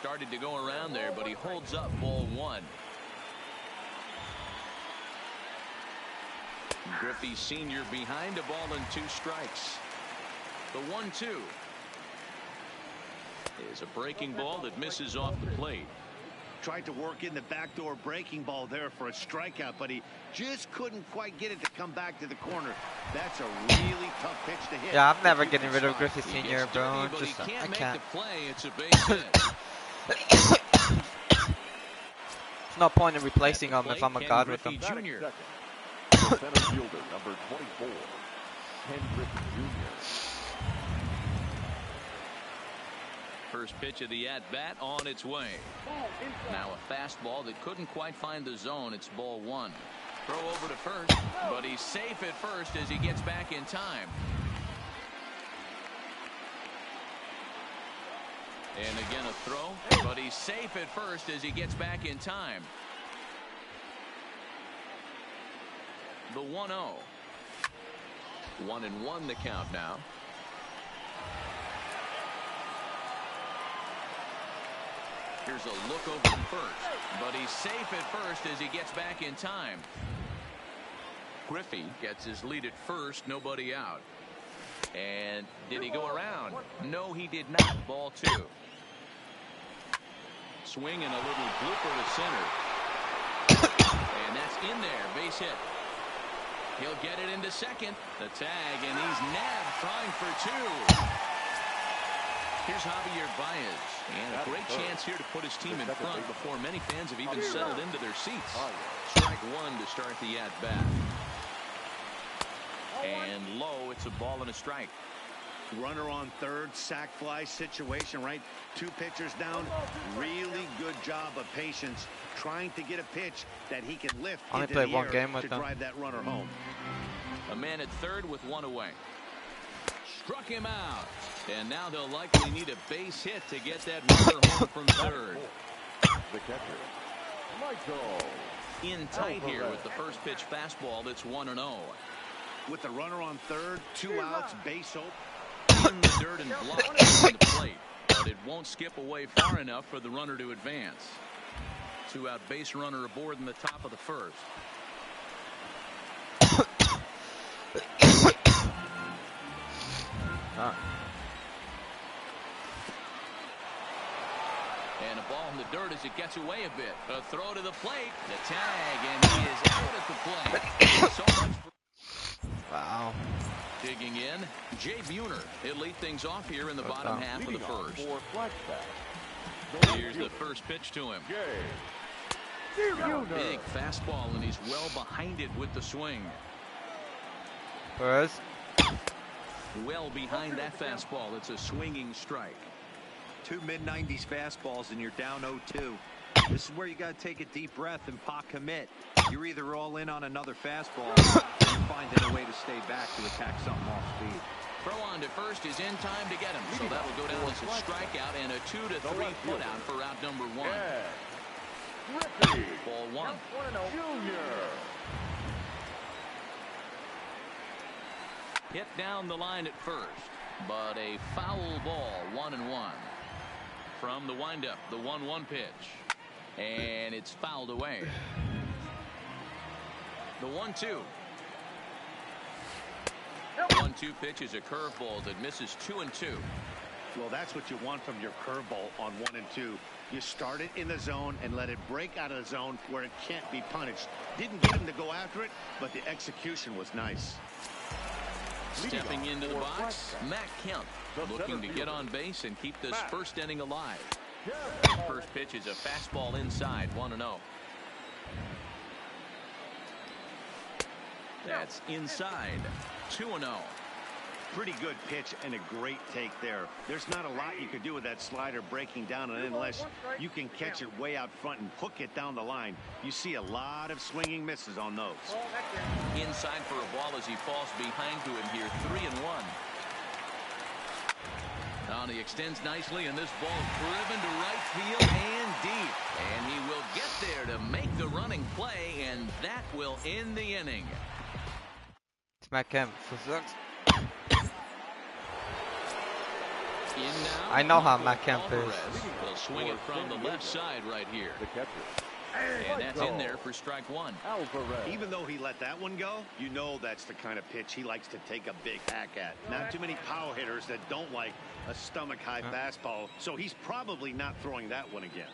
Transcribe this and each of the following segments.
started to go around there, but he holds up ball one. Griffey Sr. behind a ball and 2 strikes. The 1-2 is a breaking ball that misses off the plate. Tried to work in the backdoor breaking ball there for a strikeout, but he just couldn't quite get it to come back to the corner. That's a really tough pitch to hit. Yeah, I'm never getting rid of Griffey Sr., bro. Just I can't. It's a base hit. There's no point in replacing him if I'm a god with him. Center fielder, number 24, Ken Griffey Jr. First pitch of the at-bat on its way. Now a fastball that couldn't quite find the zone. It's ball one. Throw over to first, but he's safe at first as he gets back in time. And again a throw, but he's safe at first as he gets back in time. The 1-0. 1-1 the count now. Here's a look over to first, but he's safe at first as he gets back in time. Griffey gets his lead at first, nobody out. And did he go around? No, he did not. Ball 2. Swing and a little blooper to center. And that's in there, base hit. He'll get it into second. The tag, and he's nabbed trying for 2. Here's Javier Baez, and a great chance here to put his team in front before many fans have even settled into their seats. Strike 1 to start the at-bat. And low, it's a ball and a strike. Runner on third, sac fly situation, right? 2 pitchers down. Really good job of patience, trying to get a pitch that he can lift Only into played the one air game with to them. drive that runner home. A man at third with 1 away. Struck him out. And now they'll likely need a base hit to get that runner home from third. The catcher, Michael. In tight here with the first pitch fastball that's 1-0. With the runner on third, 2 outs, base open. In the dirt and blocked on the plate. But it won't skip away far enough for the runner to advance. 2-out base runner aboard in the top of the first. And a ball in the dirt as it gets away a bit. A throw to the plate. The tag, and he is out at the plate. So much for Wow. digging in. Jay Buhner. He'll lead things off here in the bottom half of the first. Here's the first pitch to him. Big fastball, and he's well behind it with the swing. Perez. Well behind that fastball. It's a swinging strike. 2 mid-90s fastballs and you're down 0-2. This is where you got to take a deep breath and pot commit. You're either all in on another fastball or you're finding a way to stay back to attack something off speed. Throw on to first is in time to get him. So that will go down as a strikeout and a 2 to 3 put out for out number 1. Ball 1. Hit down the line at first, but a foul ball, 1-1. From the windup, the 1-1 pitch, and it's fouled away. The 1-2. 1-2 pitch is a curveball that misses 2-2. Well, that's what you want from your curveball on 1 and 2. You start it in the zone and let it break out of the zone where it can't be punished. Didn't get him to go after it, but the execution was nice. Stepping into the box, Matt Kemp, looking to get on base and keep this first inning alive. First pitch is a fastball inside, 1-0. That's inside, 2-0. Pretty good pitch and a great take there. There's not a lot you could do with that slider breaking down, and unless you can catch it way out front and hook it down the line, you see a lot of swinging misses on those. Inside for a ball as he falls behind to him here, 3-1. Now he extends nicely, and this ball driven to right field and deep. And he will get there to make the running play, and that will end the inning. It's Matt Kemp. In now, I know how Marco Matt Kemp is. Alvarez will swing it from the left side right here. The catcher. And that's in there for strike one. Alvarez. Even though he let that one go, you know that's the kind of pitch he likes to take a big hack at. Not too many power hitters that don't like a stomach-high fastball, so he's probably not throwing that one again.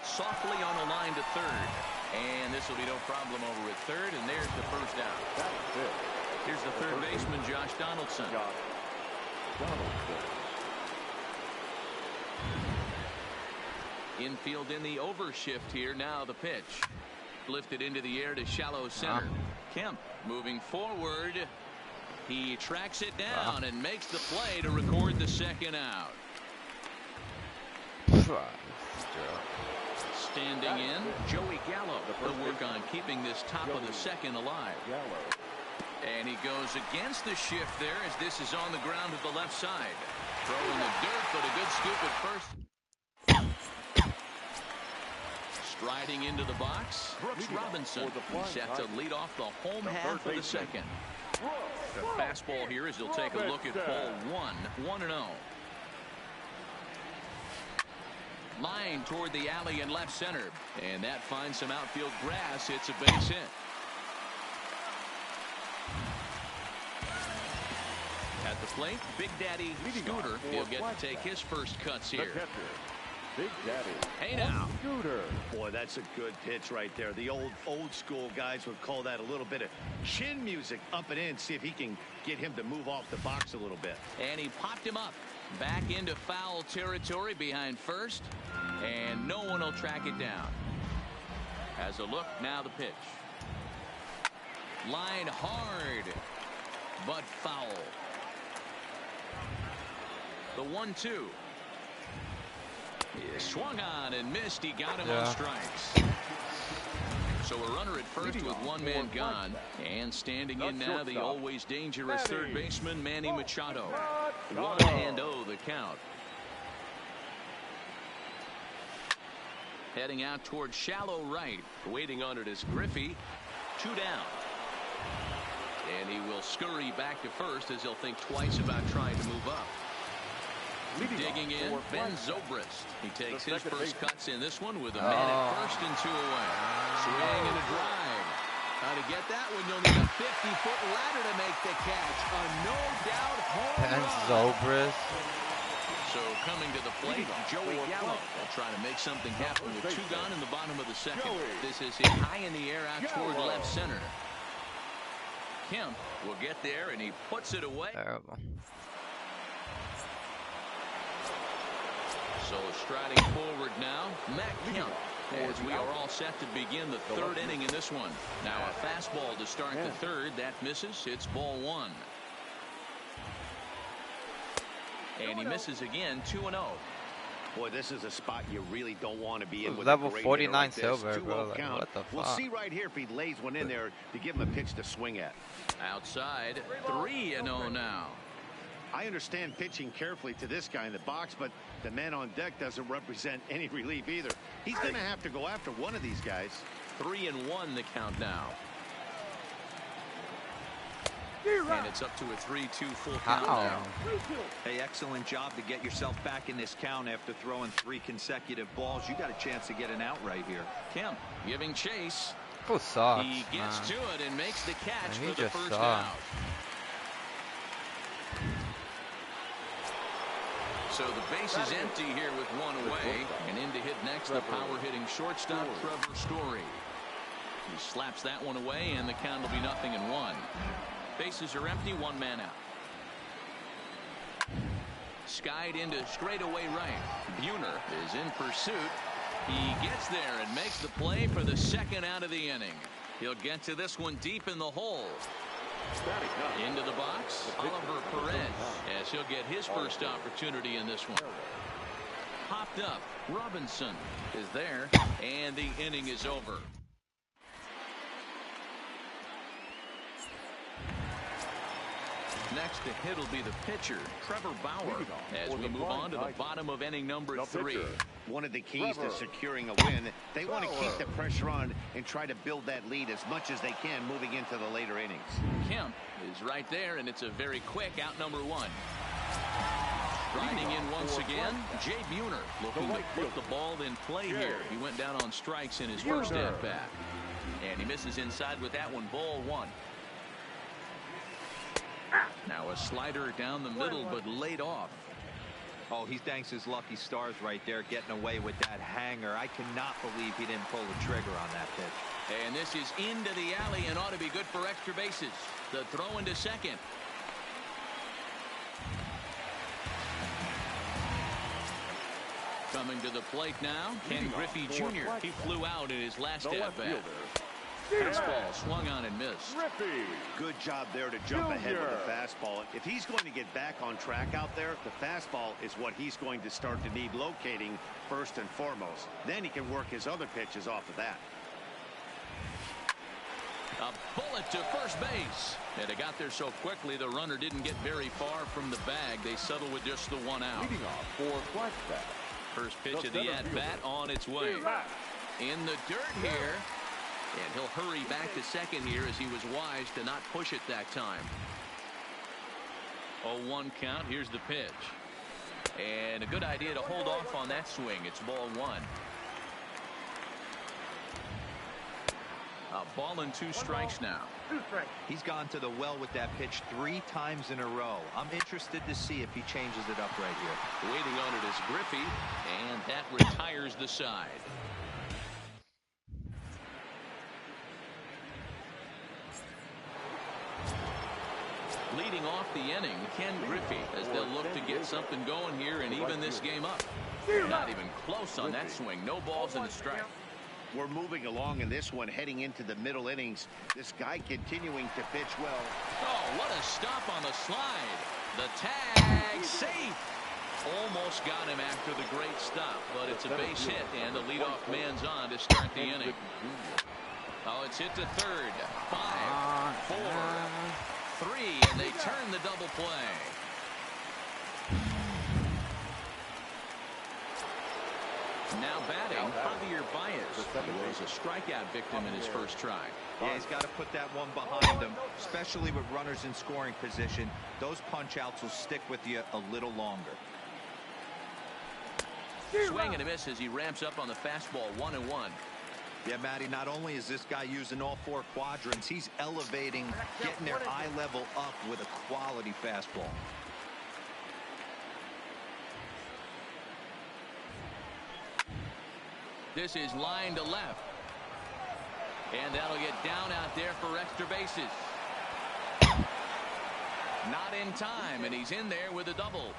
Softly on the line to third. And this will be no problem over at third, and there's the first out. That's it. Here's the third baseman, Josh Donaldson. Donaldson. Infield in the overshift here. Now the pitch. Lifted into the air to shallow center. Kemp moving forward. He tracks it down and makes the play to record the second out. Standing in, Joey Gallo. He'll work on keeping this top of the second alive. And he goes against the shift there as this is on the ground to the left side. Throwing the dirt, but a good scoop at first. Striding into the box, Brooks Robinson. He's set to lead off the home half of the second. The fastball here as he'll take a look at ball one. 1-0. Line toward the alley in left center. And that finds some outfield grass. It's a base hit. At the plate, Big Daddy Scooter. He'll get to take his first cuts here. Big Daddy. Hey now. Scooter. Boy, that's a good pitch right there. The old school guys would call that a little bit of chin music up and in. See if he can get him to move off the box a little bit. And he popped him up. Back into foul territory behind first. And no one will track it down. As a look, now the pitch. Line hard, but foul. The 1-2. He swung on and missed. He got him on strikes. So a runner at first with one man gone. And standing in now, the always dangerous third baseman, Manny Machado. 1-0 the count. Heading out toward shallow right. Waiting on it is Griffey. 2 down. And he will scurry back to first as he'll think twice about trying to move up. Digging in, Ben Zobrist. He takes his first cuts in this one with a man at first and 2 away. Swing and a drive. Now to get that one, you'll need a 50-foot ladder to make the catch. A no-doubt home run. Ben Zobrist. So coming to the plate, Joey Gallo will try to make something happen with 2 gone in the bottom of the second. This is hit high in the air out toward left center. Kemp will get there and he puts it away. Terrible. So striding forward now, Matt Kemp, as we are all set to begin the third inning in this one. Now a fastball to start the third. That misses. It's ball 1. And he misses again, 2-0. Boy, this is a spot you really don't want to be in with level a great 49 hitter like this. silver, bro. 2-0 Like, count. what the fuck? We'll see right here if he lays one in there to give him a pitch to swing at. Outside, 3-0 now. I understand pitching carefully to this guy in the box, but the man on deck doesn't represent any relief either. He's going to have to go after one of these guys. 3-1 the count now. And it's up to a 3-2 full count now. Hey, excellent job to get yourself back in this count after throwing 3 consecutive balls. You got a chance to get an out right here. Kemp giving chase. Who sucks? He gets to it and makes the catch Man, for the first sucks. out. So the base is empty here with 1 away. And in to hit next, the power-hitting shortstop, Trevor Story. He slaps that one away, and the count will be 0-1. Bases are empty, 1 man out. Skied into straightaway right. Buhner is in pursuit. He gets there and makes the play for the second out of the inning. He'll get to this one deep in the hole. Into the box, Oliver Perez, as he'll get his first opportunity in this one. Popped up, Robinson is there, and the inning is over. next to hit will be the pitcher, JackBauerr, as we move on to the bottom of inning number 3. One of the keys to securing a win, they want to keep the pressure on and try to build that lead as much as they can moving into the later innings. Kemp is right there, and it's a very quick out number 1. Riding in once again, JackBauerr looking to put the ball in play here. He went down on strikes in his first at-bat. And he misses inside with that one, ball 1. Now a slider down the middle, but laid off. Oh, he thanks his lucky stars right there, getting away with that hanger. I cannot believe he didn't pull the trigger on that pitch. And this is into the alley and ought to be good for extra bases. The throw into second. Coming to the plate now, Ken Griffey Jr. He flew out in his last at-bat. Fastball swung on and missed. Good job there to jump ahead with the fastball. If he's going to get back on track out there, the fastball is what he's going to start to need locating first and foremost. Then he can work his other pitches off of that. A bullet to first base. And it got there so quickly the runner didn't get very far from the bag. They settled with just the 1 out. Leading off for flashback. First pitch of the at-bat on its way. In the dirt here. And he'll hurry back to second here as he was wise to not push it that time. 0-1 count. Here's the pitch. And a good idea to hold off on that swing. It's ball 1. A ball and 2 strikes now. He's gone to the well with that pitch 3 times in a row. I'm interested to see if he changes it up right here. Waiting on it is Griffey, and that retires the side. Leading off the inning, Ken Griffey, as they'll look to get something going here and even this game up. Not even close on that swing. No balls and a strike. We're moving along in this one, heading into the middle innings. This guy continuing to pitch well. Oh, what a stop on the slide. The tag, safe. Almost got him after the great stop, but it's a base hit, and the leadoff man's on to start the inning. Oh, it's hit to third. 5, 4, 3, and they turn the double play. Now batting, Javier Baez. He was a strikeout victim in his first try. Yeah, he's got to put that one behind him, especially with runners in scoring position. Those punch-outs will stick with you a little longer. Swing and a miss as he ramps up on the fastball, 1-1. Yeah, Matty, not only is this guy using all 4 quadrants, he's elevating, getting their eye level up with a quality fastball. This is line to left. And that'll get down out there for extra bases. Not in time, and he's in there with a double.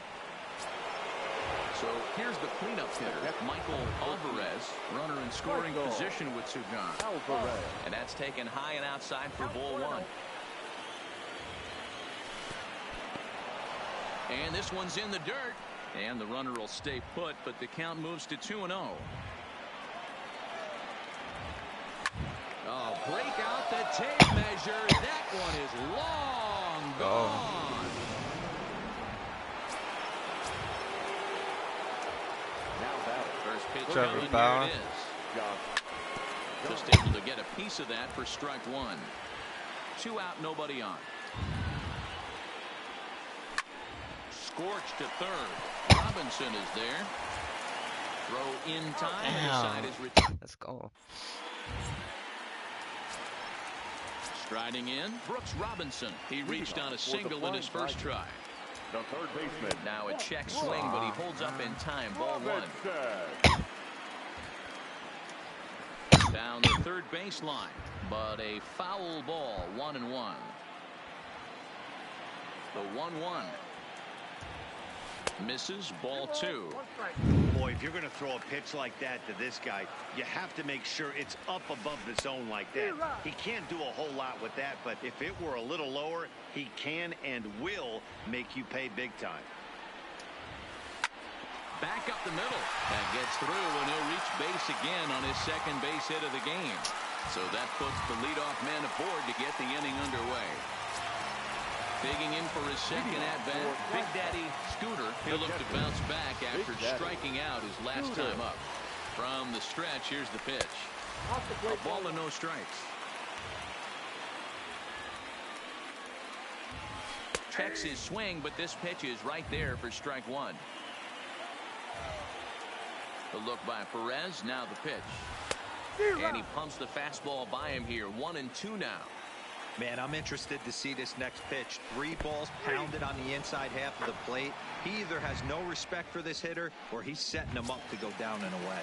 So here's the cleanup hitter, Michael Alvarez, runner in scoring position with Sugan. And that's taken high and outside for ball 1. And this one's in the dirt. And the runner will stay put, but the count moves to 2-0. Oh, break out the tape measure. That one is long gone. Now that First pitch JackBauerr. here it is. Just able to get a piece of that for strike 1. 2 out, nobody on. Scorched to third. Robinson is there. Throw in time. And the side is retired. Let's go. Striding in, Brooks Robinson. He reached on a single in his first try. the third baseman. Now a check swing, but he holds up in time. Ball 1. Down the third baseline, but a foul ball. 1-1. The 1-1. Misses, ball 2. Boy, if you're going to throw a pitch like that to this guy, you have to make sure it's up above the zone like that. He can't do a whole lot with that, but if it were a little lower, he can and will make you pay big time. Back up the middle. That gets through, and he'll reach base again on his second base hit of the game. So that puts the leadoff man aboard to get the inning underway. Digging in for his second at-bat, Big Daddy Scooter. He'll look to bounce back after striking out his last time up. From the stretch, here's the pitch. A ball and no strikes. Checks his swing, but this pitch is right there for strike one. The look by Perez, now the pitch. And he pumps the fastball by him here, 1-2 now. Man, I'm interested to see this next pitch. 3 balls pounded on the inside half of the plate. He either has no respect for this hitter or he's setting him up to go down and away.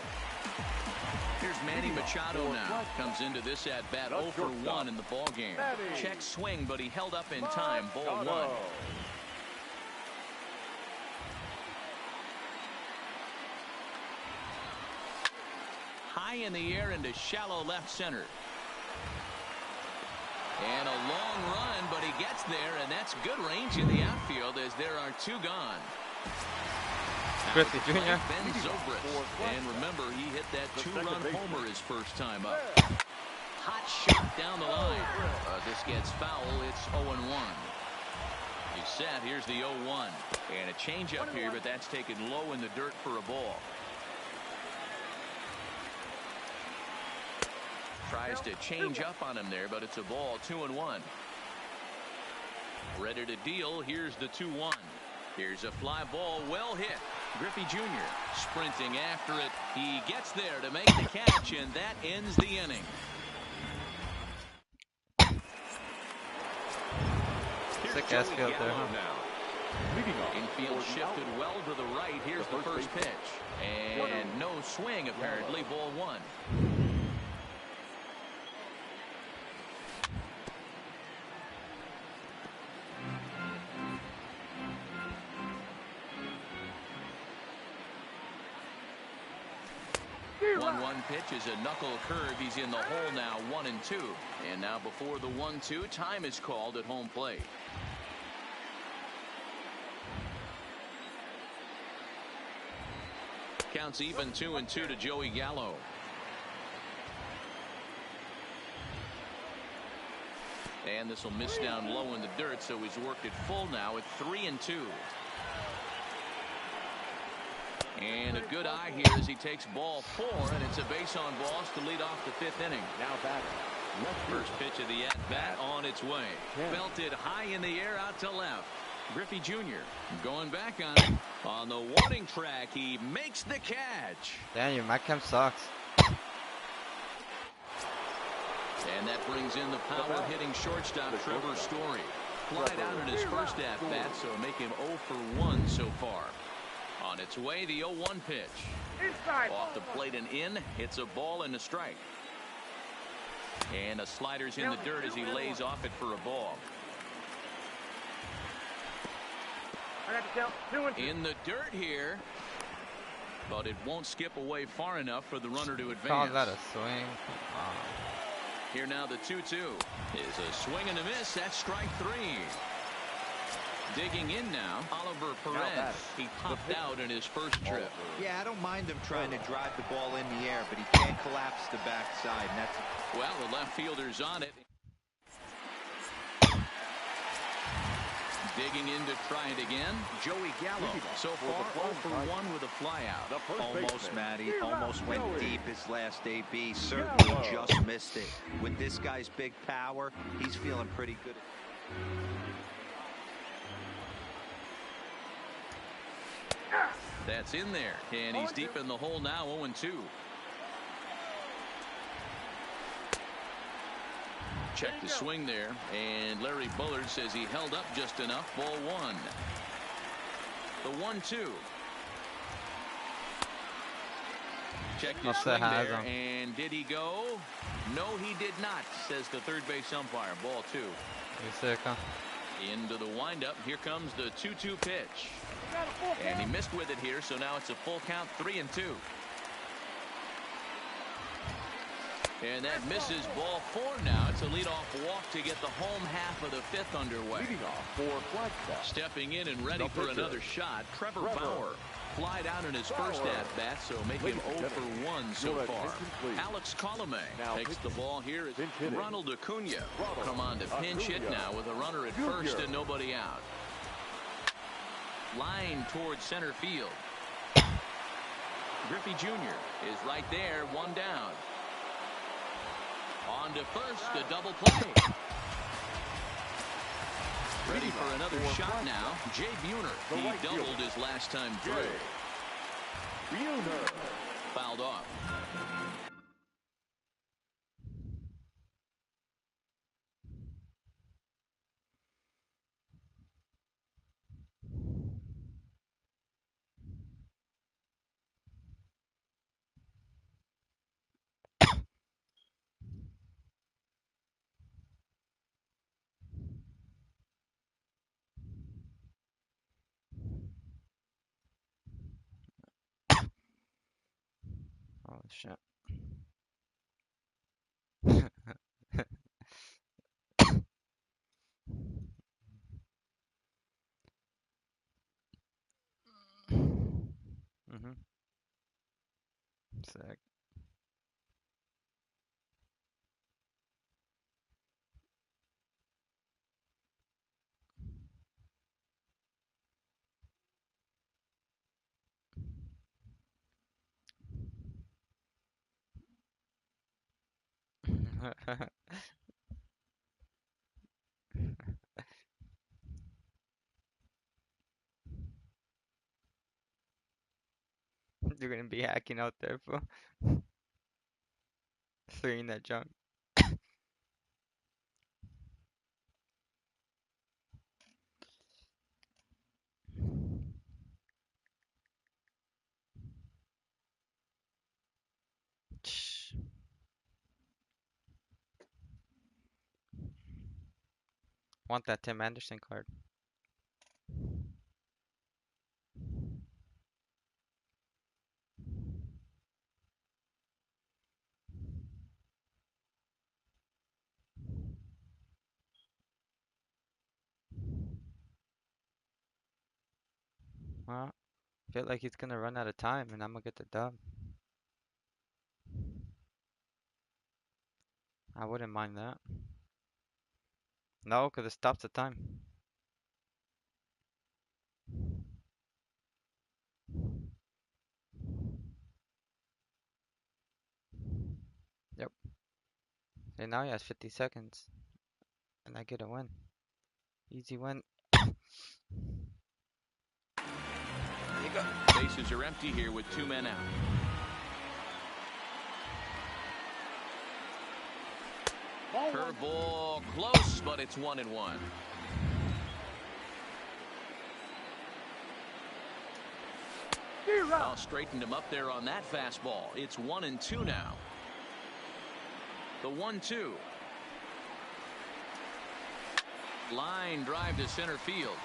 Here's Manny Machado now. Comes into this at-bat 0 for 1 in the ballgame. Check swing, but he held up in time. Ball 1. High in the air into shallow left center. And a long run, but he gets there, and that's good range in the outfield as there are 2 gone. Griffey Jr. Ben Zobrist. And remember, he hit that 2-run homer his first time up. Hot shot down the line. This gets foul. It's 0-1. He's set. Here's the 0-1. And a changeup here, but that's taken low in the dirt for a ball. Tries to change up on him there, but it's a ball. 2-1. Ready to deal. Here's the 2-1. Here's a fly ball, well hit. Griffey Jr. sprinting after it. He gets there to make the catch, and that ends the inning. Sick ass field there, huh? Infield shifted well to the right. Here's the first pitch. And no swing, apparently. Ball 1. 1-1 pitch is a knuckle curve. He's in the hole now, 1-2. And now before the 1-2, time is called at home plate. Counts even 2-2 to Joey Gallo. And this will miss down low in the dirt, so he's worked it full now at 3-2. And a good eye here as he takes ball 4, and it's a base on balls to lead off the 5th inning. Now batter. First pitch of the at-bat on its way. Belted high in the air out to left. Griffey Jr. going back on it. On the warning track, he makes the catch. Damn, your mic cam sucks. And that brings in the power-hitting shortstop, Trevor Story. Flied out in his first at-bat, so make him 0 for 1 so far. On its way, the 0-1 pitch. Off the plate and in. It's a ball and a strike. And a slider's in the dirt as he lays off it for a ball. In the dirt here. But it won't skip away far enough for the runner to advance. Call that a swing. Here now the 2-2 is a swing and a miss. That's strike 3. Digging in now, Oliver Perez. He popped out in his first trip. Yeah, I don't mind him trying to drive the ball in the air, but he can't collapse the backside. And that's well, the left fielder's on it. Digging in to try it again. Joey Gallo. So far, 0 for 1 with a flyout. Almost, Matty. Almost went deep his last AB. Certainly just missed it. With this guy's big power, he's feeling pretty good. That's in there, and he's deep in the hole now, 0-2. Check the swing there, and Larry Bullard says he held up just enough. Ball 1. The 1-2. Check the swing there, and did he go? No, he did not, says the third base umpire. Ball 2. You sick, huh? Into the windup. Here comes the 2-2 pitch. And he missed with it here, so now it's a full count, 3-2. And that misses. Ball 4 now. It's a leadoff walk to get the home half of the 5th underway. Leading off for Flagstaff. Stepping in and ready for another shot, Trevor Bauer. flied out in his first at-bat, so make him 0 for 1 so far. Alex Colomé takes the ball here. Ronald Acuna will come on to pinch hit now with a runner at first and nobody out. Line towards center field. Griffey Jr. is right there, one down. On to first, a double play. Ready for another shot now. Jay Buhner. He doubled his last time through. Buhner. Fouled off. Oh shit. Sick. You're gonna be hacking out there, bro. Clearing that junk. Want that Tim Anderson card. Well, I feel like he's gonna run out of time and I'm gonna get the dub. I wouldn't mind that. No, because it stops the time. Yep. And now he has 50 seconds. And I get a win. Easy win. There you go. Bases are empty here with 2 men out. Curveball close, but it's 1-1. Well, straightened him up there on that fastball. It's 1-2 now. The 1-2. Line drive to center field.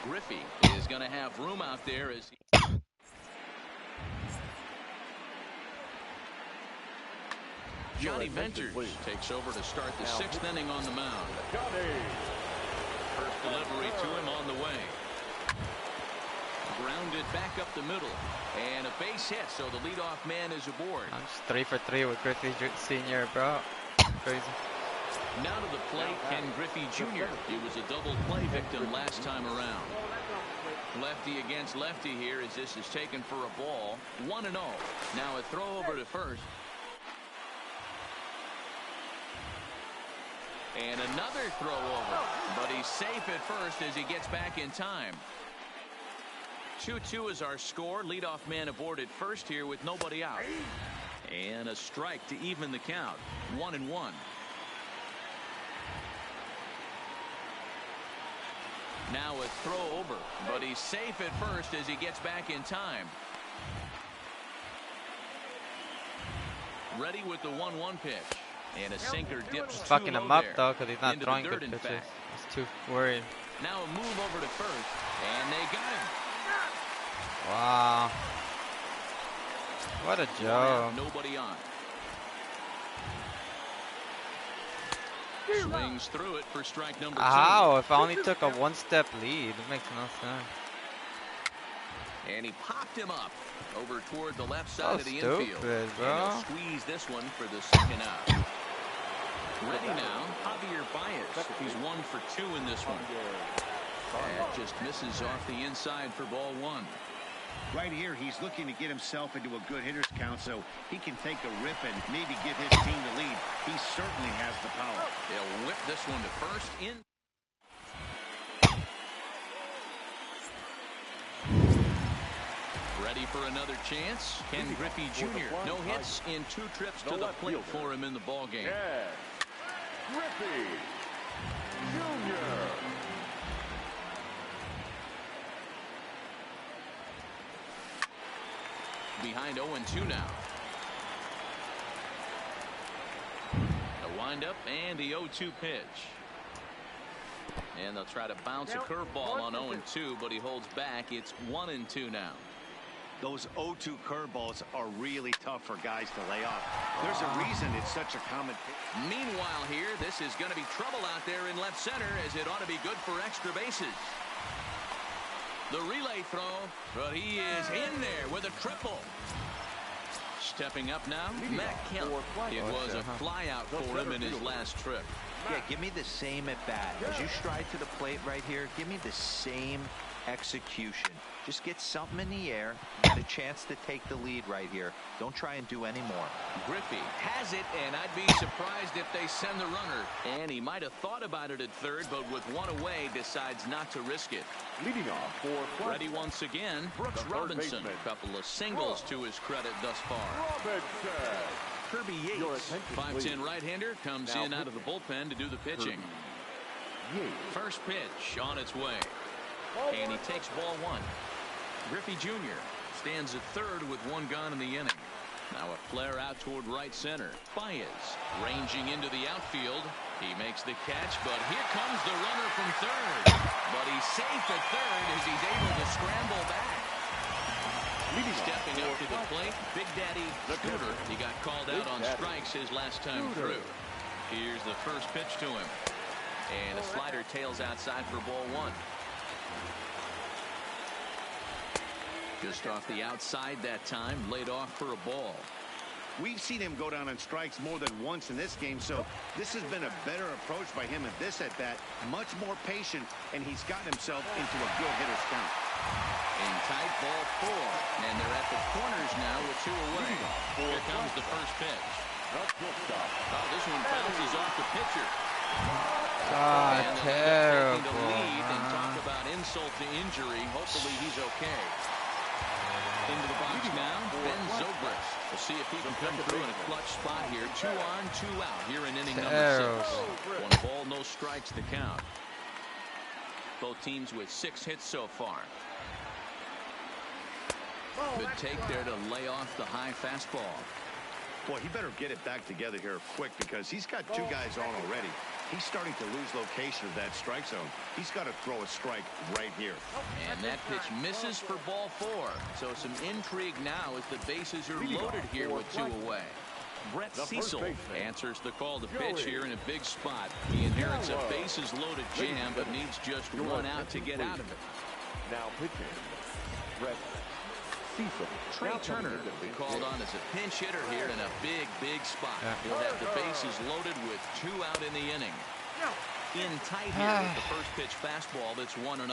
Griffey is going to have room out there as he... Johnny Venters takes over to start the 6th inning on the mound. First delivery to him on the way. Grounded back up the middle. And a base hit, so the leadoff man is aboard. I'm just 3 for 3 with Griffey Sr., bro. Crazy. Now to the plate, Ken Griffey Jr. He was a double play victim last time around. Lefty against lefty here as this is taken for a ball. 1-0. Now a throw over to first. And another throw over. But he's safe at first as he gets back in time. 2-2 is our score. Leadoff man aboard at first here with nobody out. And a strike to even the count. 1-1. Now a throw over, but he's safe at first as he gets back in time. Ready with the 1-1 pitch. And a sinker dips too Fucking low him up there. though, because he's not Into throwing the dirt, good in pitches. fact. He's too worried. Now a move over to first, and they got him. Wow. What a joke. Nobody on. Swings through it for strike number 2. How? If I only took a 1-step lead, it makes no sense. And he popped him up over toward the left side of the stupid, infield. bro. And he'll squeeze this one for the second out. Ready now, Javier Baez. He's 1 for 2 in this one. That just misses off the inside for ball 1. Right here, he's looking to get himself into a good hitter's count so he can take a rip and maybe give his team the lead. He certainly has the power. They'll whip this one to first in. Ready for another chance. Ken Griffey Jr. No hits in 2 trips to the plate for him in the ball game. Griffey Jr. Behind 0-2 now. The windup and the 0-2 pitch. And they'll try to bounce a curveball on 0-2, but he holds back. It's 1-2 now. Those 0-2 curveballs are really tough for guys to lay off. There's a reason it's such a common pitch. Meanwhile here, this is going to be trouble out there in left center, as it ought to be good for extra bases. The relay throw, but he is in there with a triple. Stepping up now, Matt Kemp. It was a flyout for him in his last trip. Yeah, give me the same at bat. As you stride to the plate right here, give me the same execution. Just get something in the air. Get a chance to take the lead right here. Don't try and do any more. Griffey has it, and I'd be surprised if they send the runner. And he might have thought about it at third, but with one away, decides not to risk it. Leading off for Ready once again, Brooks Robinson. A couple of singles to his credit thus far. Robinson. Kirby Yates, 5'10" right-hander, comes in out of the bullpen to do the pitching. First pitch on its way. And he takes ball 1. Griffey Jr. stands at third with 1 gone in the inning. Now a flare out toward right center. Baez ranging into the outfield. He makes the catch, but here comes the runner from third. But he's safe at third as he's able to scramble back. Stepping up to the plate, Big Daddy Scooter. He got called out on strikes his last time through. Here's the first pitch to him. And a slider tails outside for ball 1. Just off the outside that time, laid off for a ball. We've seen him go down on strikes more than once in this game, so this has been a better approach by him at this at-bat. Much more patient, and he's gotten himself into a good hitter's count. In tight, ball 4. And they're at the corners now with 2 away. Here comes the first pitch. Oh, this one bounces off the pitcher. God, terrible. The lead and talk about insult to injury. Hopefully he's okay. Into the box now, Ben Zobrist. We'll see if he can come through in a clutch spot here. 2 on, 2 out here in inning number 6. 1 ball, no strikes to count. Both teams with 6 hits so far. Good take there to lay off the high fastball. Boy, he better get it back together here quick because he's got 2 guys on already. He's starting to lose location of that strike zone. He's got to throw a strike right here. And that pitch misses for ball 4. So some intrigue now as the bases are loaded here with 2 away. Brett Cecil answers the call to pitch here in a big spot. He inherits a bases loaded jam but needs just 1 out to get out of it. Now pitching, Brett Cecil. Trey Turner will be called on as a pinch hitter here in a big spot. He'll have the bases loaded with 2 out in the inning. In tight here with the first pitch fastball that's 1-0.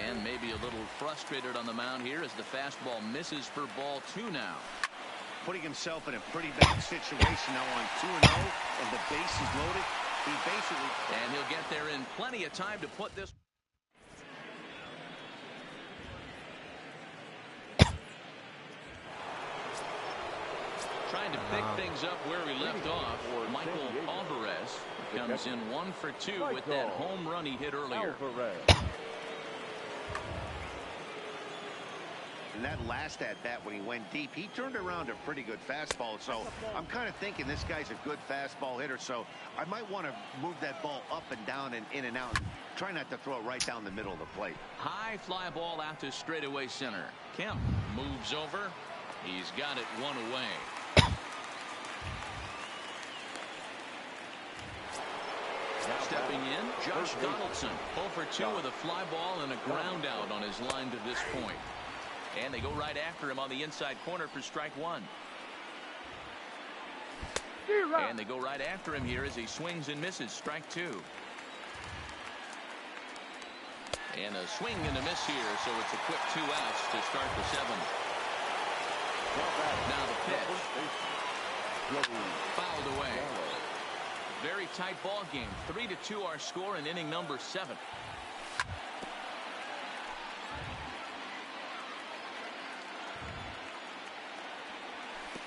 And maybe a little frustrated on the mound here as the fastball misses for ball 2 now. Putting himself in a pretty bad situation now on 2-0 and the bases loaded. He basically... And he'll get there in plenty of time to put this... Trying to pick things up where we left off. Michael Alvarez comes in 1 for 2 with that home run he hit earlier. And that last at-bat when he went deep, he turned around a pretty good fastball. So I'm kind of thinking this guy's a good fastball hitter. So I might want to move that ball up and down and in and out. And try not to throw it right down the middle of the plate. High fly ball out to straightaway center. Kemp moves over. He's got it 1 away. Stepping in, Josh Donaldson. 0 for 2 with a fly ball and a ground out on his line to this point. And they go right after him on the inside corner for strike one. And they go right after him here as he swings and misses. Strike two. And a swing and a miss here, so it's a quick 2 outs to start the 7th. Now the pitch. Fouled away. Very tight ball game. 3-2 our score in inning number 7.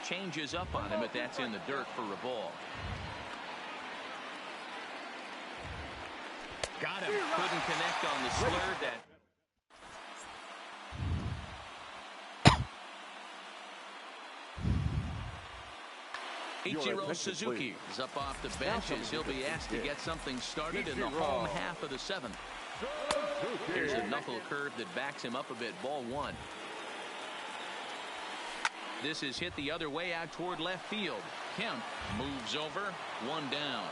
Changes up on him, but that's in the dirt for a ball. Got him. Couldn't connect on the slur. That Ichiro Suzuki is up off the bench as he'll be asked to get something started in the home half of the 7th. Here's a knuckle curve that backs him up a bit. Ball 1. This is hit the other way out toward left field. Kemp moves over. 1 down.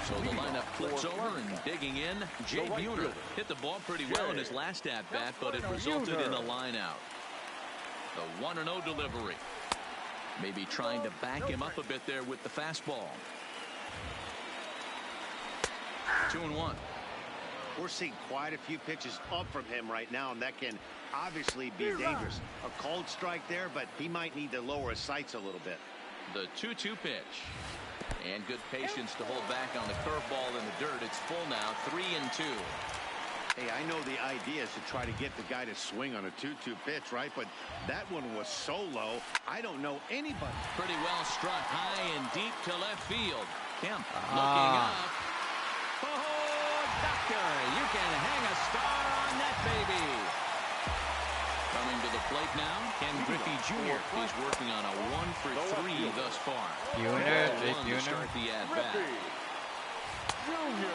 So the lineup flips over, and digging in, Jay Buhner hit the ball pretty well in his last at-bat, but it resulted in a line out. The 1-0 delivery. Maybe trying to back him up a bit there with the fastball. 2-1. We're seeing quite a few pitches up from him right now, and that can obviously be dangerous. A cold strike there, but he might need to lower his sights a little bit. The 2-2 pitch. And good patience to hold back on the curveball in the dirt. It's full now, 3-2. Hey, I know the idea is to try to get the guy to swing on a 2-2 pitch, right? But that one was so low, I don't know anybody. Pretty well struck high and deep to left field. Kemp looking up. Oh, doctor, you can hang a star on that baby. Coming to the plate now, Ken Griffey Jr. He's working on a 1 for 3 thus far. Buhner, Jay To Buhner. start the at-bat.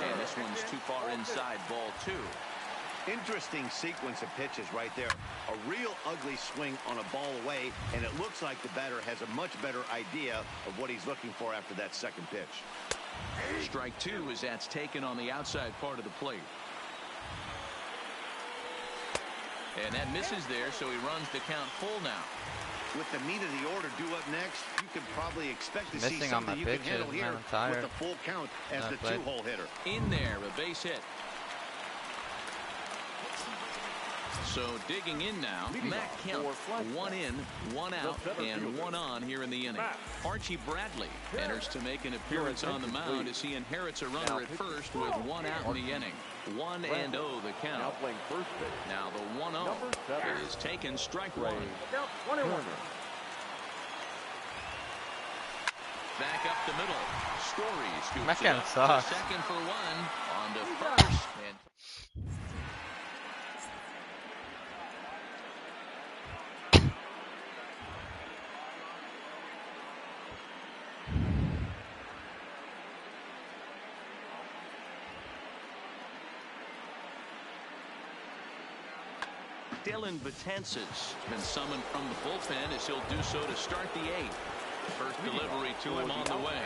And this one's too far inside, ball 2. Interesting sequence of pitches right there. A real ugly swing on a ball away, and it looks like the batter has a much better idea of what he's looking for after that second pitch. Strike 2 as that's taken on the outside part of the plate. And that misses there, so he runs the count full now. With the meat of the order due up next, you can probably expect to see Missing on something my you can handle pitches, here man, I'm tired. with the full count as Not the played. 2-hole hitter. In there, a base hit. So digging in now, Matt Kemp. 1 in, 1 out, and 1 on here in the inning. Archie Bradley enters to make an appearance on the mound as he inherits a runner at first with 1 out in the inning. 1-0 the count. Now playing first base. Now the 1-0 is taken, strike 1. Back up the middle. Story scoops That it kinda up to sucks. second for 1. On to first. And Dylan Betances been summoned from the bullpen as he'll do so to start the 8th. First delivery to him on the way.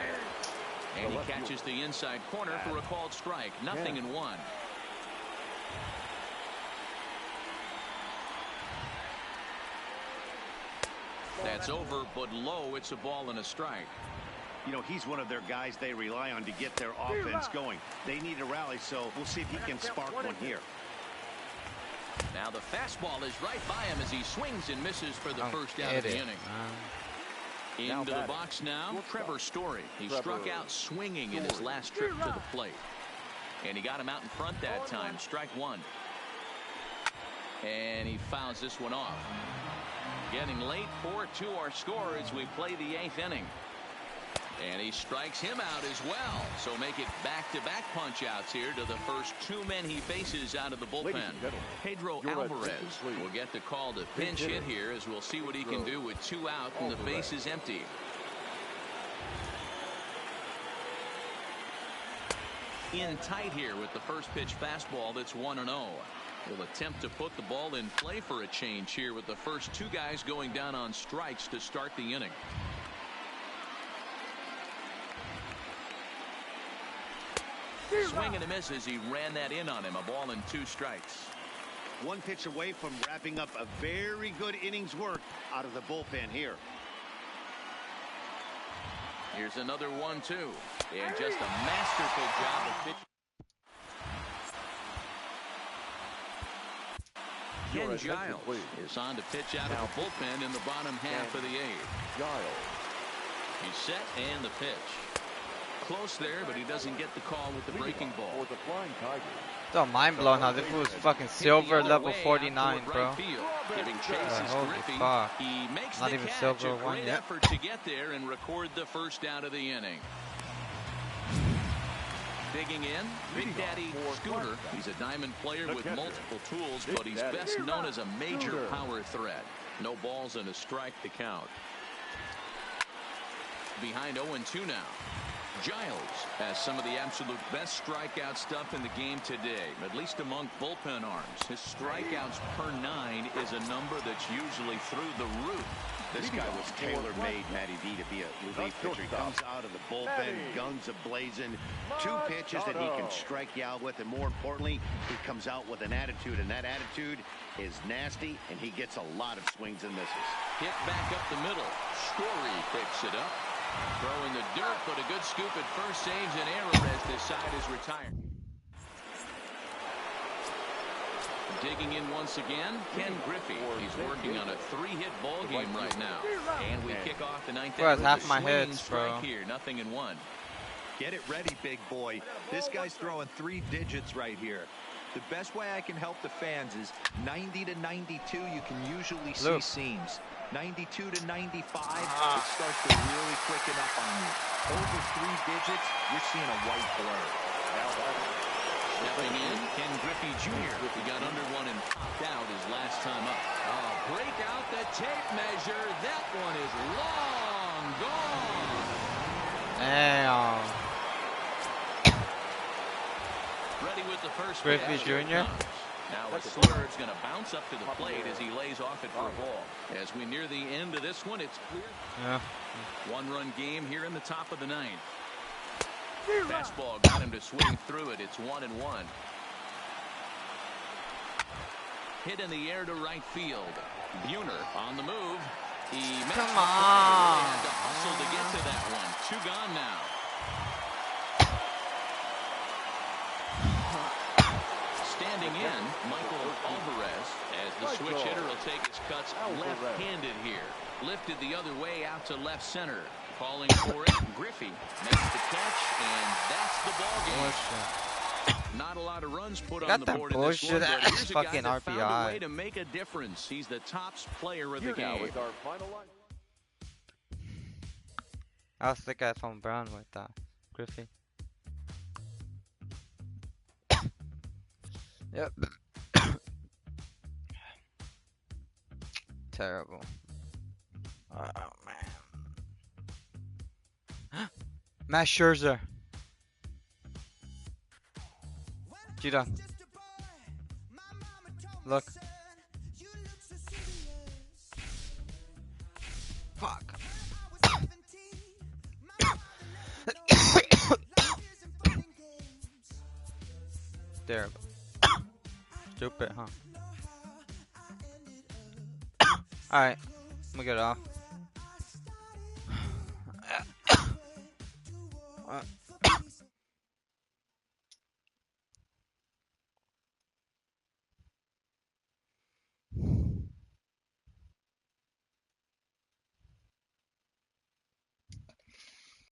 And he catches the inside corner for a called strike. 0-1. That's over, but low. It's a ball and a strike. You know, he's one of their guys they rely on to get their offense going. They need a rally, so we'll see if he can spark one here. Now the fastball is right by him as he swings and misses for the first out of the inning. Into the box now, Trevor Story. He struck out swinging in his last trip to the plate. And he got him out in front that time. Strike 1. And he fouls this one off. Getting late, 4-2 our score as we play the 8th inning. And he strikes him out as well. So make it back-to-back punch-outs here to the first 2 men he faces out of the bullpen. Pedro Alvarez will get the call to pinch hit here as we'll see what he can do with 2 out and the base is empty. In tight here with the first pitch fastball that's 1-0. Will attempt to put the ball in play for a change here with the first 2 guys going down on strikes to start the inning. Swing and a miss as he ran that in on him. A ball and 2 strikes. One pitch away from wrapping up a very good innings work out of the bullpen here. Here's another 1-2. And just a masterful job of pitching. Ken Giles is on to pitch out of the bullpen in the bottom half of the 8th. Giles. He's set and the pitch. Close there, but he doesn't get the call with the breaking ball. For the Flying Tigers. So mind blown how this was fucking silver level 49, bro. Giving chase is Holy Griffey. fuck. He makes Not the even catch. silver A one great yet. effort to get there and record the first out of the inning. Digging in, Big Daddy Scooter. He's a diamond player with multiple tools, but he's best known as a major power threat. No balls and a strike to count. Behind 0-2 now. Giles has some of the absolute best strikeout stuff in the game today, at least among bullpen arms. His strikeouts per 9 is a number that's usually through the roof. This guy was tailor-made, Matty V, to be a relief pitcher. He comes out of the bullpen, guns a-blazing, 2 pitches that he can strike you out with, and more importantly, he comes out with an attitude, and that attitude is nasty, and he gets a lot of swings and misses. Hit back up the middle. Story picks it up. Throw in the dirt, but a good scoop at first saves an error as this side is retired. Digging in once again, Ken Griffey. He's working on a 3-hit ball game right now. And we kick off the 9th Bro, inning with half a my swinging hits, strike bro. here, 0-1. Get it ready, big boy. This guy's throwing 3 digits right here. The best way I can help the fans is 90 to 92. You can usually see seams. 92 to 95, it starts to really quicken up on you. Over 3 digits, you're seeing a white blur. Stepping in, Ken Griffey Jr. He got under one and popped out his last time up. Break out the tape measure. That one is long gone. Damn. Ready with the first Griffey pitch. Jr. Now a slur's going to bounce up to the plate as he lays off it for a ball. As we near the end of this one, it's clear. Yeah. 1-run game here in the top of the 9th. Fastball got him to swing through it. It's 1-1. Hit in the air to right field. Buhner on the move. He missed. Come on. He had to hustle to get to that one. 2 gone now. Standing in, Michael Alvarez, as the switch hitter will take his cuts left-handed here. Lifted the other way out to left center. Calling for it, Griffey makes the catch, and that's the ball game. Not a lot of runs put on the board in this one, but here's a guy fucking that found a RBI. way to make a difference. He's the tops player of the Here now game. is our final line. I'll stick at from Brown with Griffey. Yep. Terrible. Oh man. Matt Scherzer. Cheetah. Look. Fuck. Terrible. Stupid, huh? Alright, let me get it off.